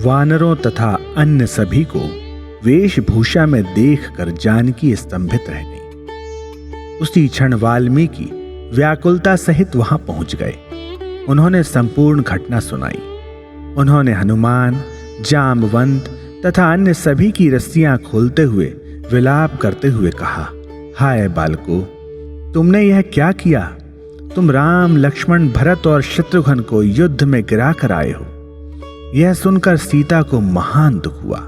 वानरों तथा अन्य सभी को वेशभूषा में देखकर जानकी स्तंभित रह गई। उसी क्षण वाल्मीकि व्याकुलता सहित वहां पहुंच गए। उन्होंने संपूर्ण घटना सुनाई। उन्होंने हनुमान, जामवंत तथा अन्य सभी की रस्सियां खोलते हुए विलाप करते हुए कहा, हाय बालको, तुमने यह क्या किया? तुम राम, लक्ष्मण, भरत और शत्रुघ्न को युद्ध में गिरा कर आए हो। यह सुनकर सीता को महान दुख हुआ।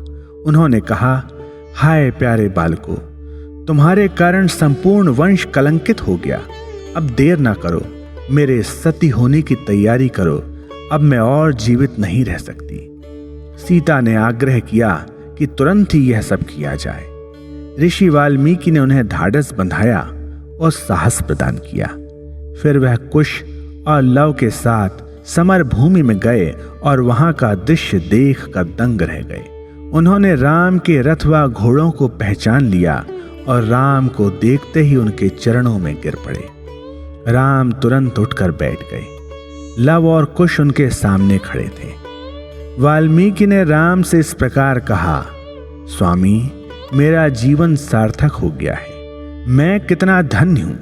उन्होंने कहा, हाय प्यारे बालको, तुम्हारे कारण संपूर्ण वंश कलंकित हो गया। अब देर ना करो, मेरे सती होने की तैयारी करो। अब मैं और जीवित नहीं रह सकती। सीता ने आग्रह किया कि तुरंत ही यह सब किया जाए। ऋषि वाल्मीकि ने उन्हें ढाढ़स बंधाया और साहस प्रदान किया। फिर वह कुश और लव के साथ समर भूमि में गए और वहां का दृश्य देख कर दंग रह गए। उन्होंने राम के रथ व घोड़ों को पहचान लिया और राम को देखते ही उनके चरणों में गिर पड़े। राम तुरंत उठकर बैठ गए। लव और कुश उनके सामने खड़े थे। वाल्मीकि ने राम से इस प्रकार कहा, स्वामी, मेरा जीवन सार्थक हो गया है। मैं कितना धन्य हूं।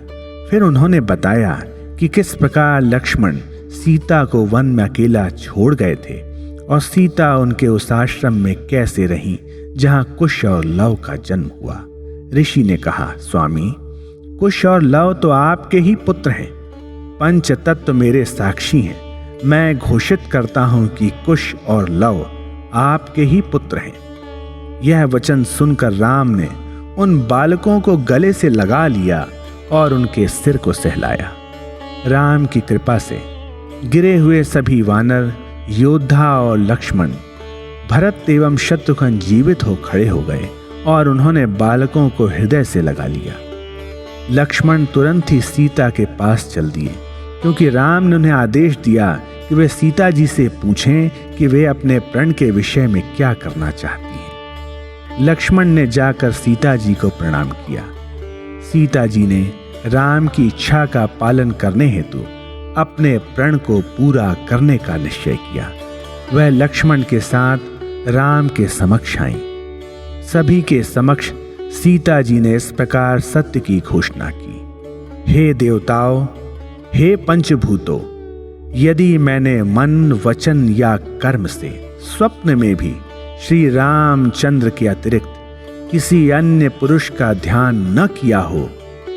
फिर उन्होंने बताया कि किस प्रकार लक्ष्मण सीता को वन में अकेला छोड़ गए थे और सीता उनके उस आश्रम में कैसे रही जहां कुश और लव का जन्म हुआ। ऋषि ने कहा, स्वामी, कुश और लव तो आपके ही पुत्र हैं। पंच तत्व मेरे साक्षी हैं। मैं घोषित करता हूं कि कुश और लव आपके ही पुत्र हैं। यह वचन सुनकर राम ने उन बालकों को गले से लगा लिया और उनके सिर को सहलाया। राम की कृपा से गिरे हुए सभी वानर, योद्धा और लक्ष्मण, भरत एवं शत्रुघ्न जीवित हो खड़े हो गए और उन्होंने बालकों को हृदय से लगा लिया। लक्ष्मण तुरंत ही सीता के पास चल दिए, क्योंकि राम ने उन्हें आदेश दिया कि वे सीता जी से पूछें कि वे अपने प्रण के विषय में क्या करना चाहती हैं। लक्ष्मण ने जाकर सीता जी को प्रणाम किया। सीता जी ने राम की इच्छा का पालन करने हेतु अपने प्रण को पूरा करने का निश्चय किया। वह लक्ष्मण के साथ राम के समक्ष आई। सभी के समक्ष सीता जी ने इस प्रकार सत्य की घोषणा की, हे देवताओं, हे पंचभूतों, यदि मैंने मन, वचन या कर्म से स्वप्न में भी श्री रामचंद्र के अतिरिक्त किसी अन्य पुरुष का ध्यान न किया हो,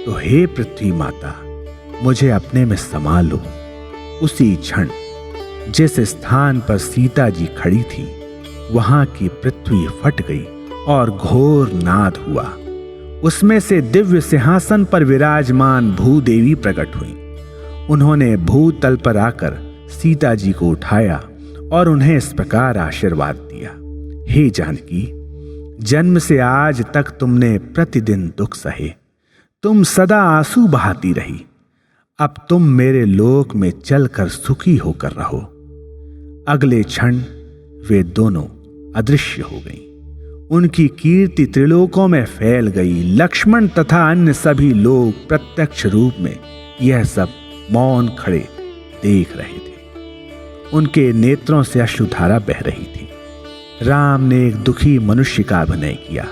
तो हे पृथ्वी माता, मुझे अपने में समा लो। उसी क्षण जिस स्थान पर सीता जी खड़ी थी, वहां की पृथ्वी फट गई और घोर नाद हुआ। उसमें से दिव्य सिंहासन पर विराजमान भूदेवी प्रकट हुई। उन्होंने भूतल पर आकर सीता जी को उठाया और उन्हें इस प्रकार आशीर्वाद दिया, हे जानकी, जन्म से आज तक तुमने प्रतिदिन दुख सहे, तुम सदा आंसू बहाती रही। अब तुम मेरे लोक में चलकर सुखी होकर रहो। अगले क्षण वे दोनों अदृश्य हो गईं। उनकी कीर्ति त्रिलोकों में फैल गई। लक्ष्मण तथा अन्य सभी लोग प्रत्यक्ष रूप में यह सब मौन खड़े देख रहे थे। उनके नेत्रों से अश्रुधारा बह रही थी। राम ने एक दुखी मनुष्य का अभिनय किया।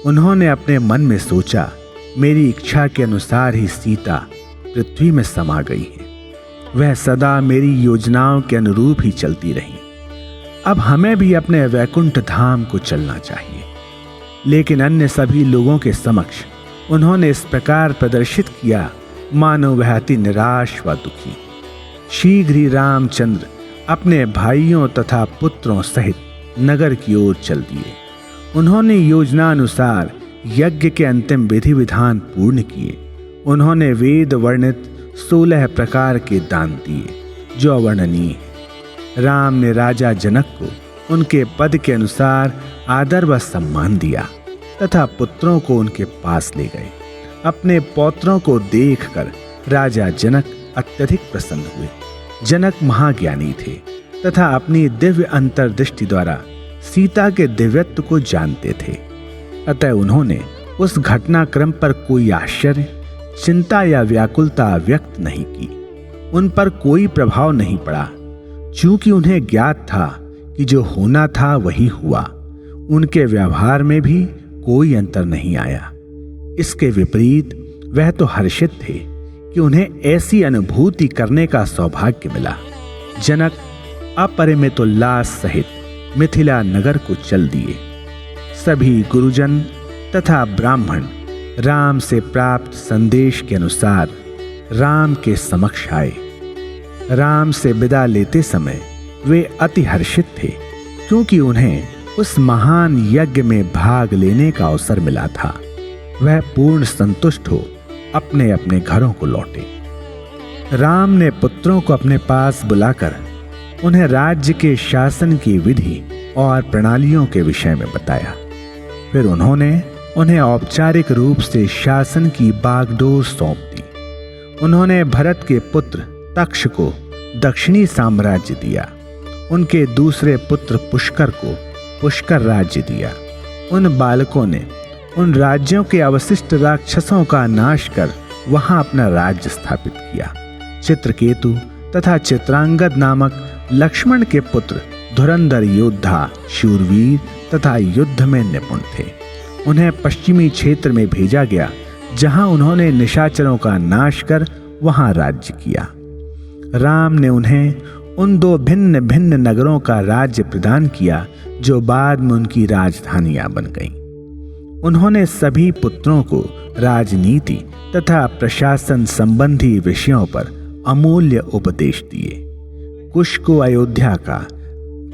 उन्होंने अपने मन में सोचा, मेरी इच्छा के अनुसार ही सीता पृथ्वी में समा गई है। वह सदा मेरी योजनाओं के अनुरूप ही चलती रही। अब हमें भी अपने वैकुंठ धाम को चलना चाहिए। लेकिन अन्य सभी लोगों के समक्ष उन्होंने इस प्रकार प्रदर्शित किया मानो वह अति निराश व दुखी। शीघ्र ही रामचंद्र अपने भाइयों तथा पुत्रों सहित नगर की ओर चल दिए। उन्होंने योजनानुसार यज्ञ के अंतिम विधि विधान पूर्ण किए। उन्होंने वेद वर्णित 16 प्रकार के दान दिए, जो अवर्णनीय है। राम ने राजा जनक को उनके पद के अनुसार आदर व सम्मान दिया तथा पुत्रों को उनके पास ले गए। अपने पौत्रों को देखकर राजा जनक अत्यधिक प्रसन्न हुए। जनक महाज्ञानी थे तथा अपनी दिव्य अंतर्दृष्टि द्वारा सीता के दिव्यत्व को जानते थे। अतः उन्होंने उस घटनाक्रम पर कोई आश्चर्य, चिंता या व्याकुलता व्यक्त नहीं की। उन पर कोई प्रभाव नहीं पड़ा, चूंकि उन्हें ज्ञात था कि जो होना था वही हुआ। उनके व्यवहार में भी कोई अंतर नहीं आया। इसके विपरीत वह तो हर्षित थे कि उन्हें ऐसी अनुभूति करने का सौभाग्य मिला। जनक अपरिमित उल्लास सहित मिथिला नगर को चल दिए। सभी गुरुजन तथा ब्राह्मण राम से प्राप्त संदेश के अनुसार राम के समक्ष आए। राम से विदा लेते समय वे अति हर्षित थे, क्योंकि उन्हें उस महान यज्ञ में भाग लेने का अवसर मिला था। वह पूर्ण संतुष्ट हो अपने अपने घरों को लौटे। राम ने पुत्रों को अपने पास बुलाकर उन्हें राज्य के शासन की विधि और प्रणालियों के विषय में बताया। फिर उन्होंने उन्हें औपचारिक रूप से शासन की बागडोर सौंप दी। उन्होंने भरत के पुत्र तक्ष को दक्षिणी साम्राज्य दिया। उनके दूसरे पुत्र पुष्कर को पुष्कर राज्य दिया। उन बालकों ने उन राज्यों के अवशिष्ट राक्षसों का नाश कर वहां अपना राज्य स्थापित किया। चित्रकेतु तथा चित्रांगद नामक लक्ष्मण के पुत्र धुरंधर योद्धा, शूरवीर तथा युद्ध में निपुण थे। उन्हें पश्चिमी क्षेत्र में भेजा गया, जहां उन्होंने निशाचरों का नाश कर वहां राज्य किया। राम ने उन्हें उन दो भिन्न भिन्न नगरों का राज्य प्रदान किया, जो बाद में उनकी राजधानियां बन गईं। उन्होंने सभी पुत्रों को राजनीति तथा प्रशासन संबंधी विषयों पर अमूल्य उपदेश दिए। कुश को अयोध्या का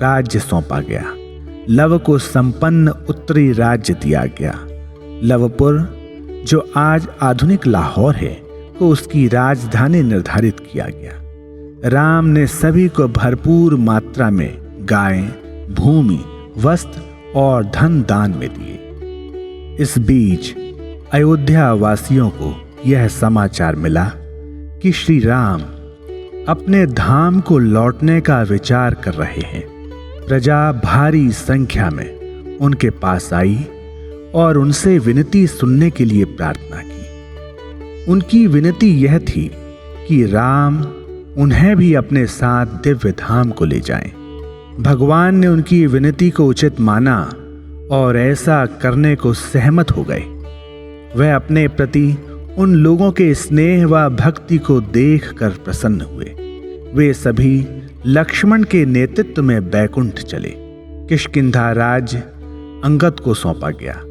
राज्य सौंपा गया। लव को संपन्न उत्तरी राज्य दिया गया। लवपुर, जो आज आधुनिक लाहौर है, को उसकी राजधानी निर्धारित किया गया। राम ने सभी को भरपूर मात्रा में गायें, भूमि, वस्त्र और धन दान में दिए। इस बीच अयोध्या वासियों को यह समाचार मिला कि श्री राम अपने धाम को लौटने का विचार कर रहे हैं। प्रजा भारी संख्या में उनके पास आई और उनसे विनती सुनने के लिए प्रार्थना की। उनकी विनती यह थी कि राम उन्हें भी अपने साथ दिव्य धाम को ले जाएं। भगवान ने उनकी विनती को उचित माना और ऐसा करने को सहमत हो गए। वह अपने प्रति उन लोगों के स्नेह व भक्ति को देखकर प्रसन्न हुए। वे सभी लक्ष्मण के नेतृत्व में बैकुंठ चले। किष्किंधा राज्य अंगद को सौंपा गया।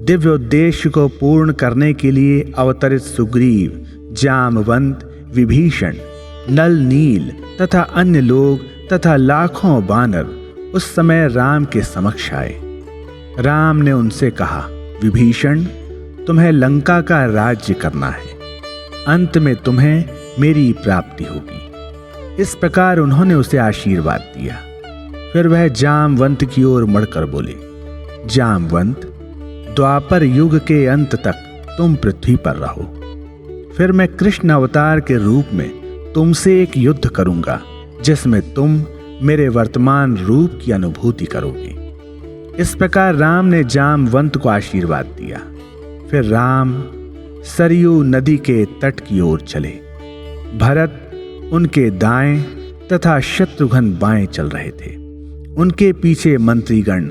दिव्य उद्देश्य को पूर्ण करने के लिए अवतरित सुग्रीव, जामवंत, विभीषण, नल, नील तथा अन्य लोग तथा लाखों वानर उस समय राम के समक्ष आए। राम ने उनसे कहा, विभीषण, तुम्हें लंका का राज्य करना है। अंत में तुम्हें मेरी प्राप्ति होगी। इस प्रकार उन्होंने उसे आशीर्वाद दिया। फिर वह जामवंत की ओर मुड़कर बोले, जामवंत, द्वापर युग के अंत तक तुम पृथ्वी पर रहो। फिर मैं कृष्ण अवतार के रूप में तुमसे एक युद्ध करूंगा, जिसमें तुम मेरे वर्तमान रूप की अनुभूति करोगे। इस प्रकार राम ने जामवंत को आशीर्वाद दिया। फिर राम सरयू नदी के तट की ओर चले। भरत उनके दाएं तथा शत्रुघ्न बाएं चल रहे थे। उनके पीछे मंत्रीगण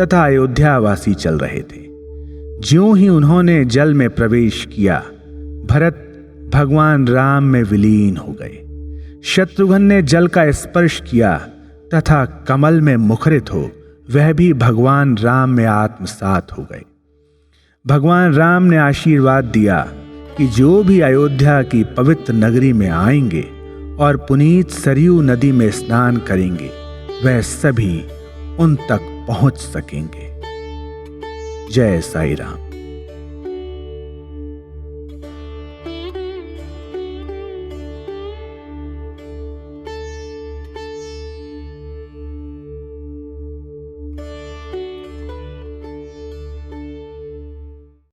तथा अयोध्यावासी चल रहे थे। ज्यों ही उन्होंने जल में प्रवेश किया, भरत भगवान राम में विलीन हो गए। शत्रुघ्न ने जल का स्पर्श किया तथा कमल में मुखरित हो वह भी भगवान राम में आत्मसात हो गए। भगवान राम ने आशीर्वाद दिया कि जो भी अयोध्या की पवित्र नगरी में आएंगे और पुनीत सरयू नदी में स्नान करेंगे, वह सभी उन तक पहुंच सकेंगे। जय साईं राम।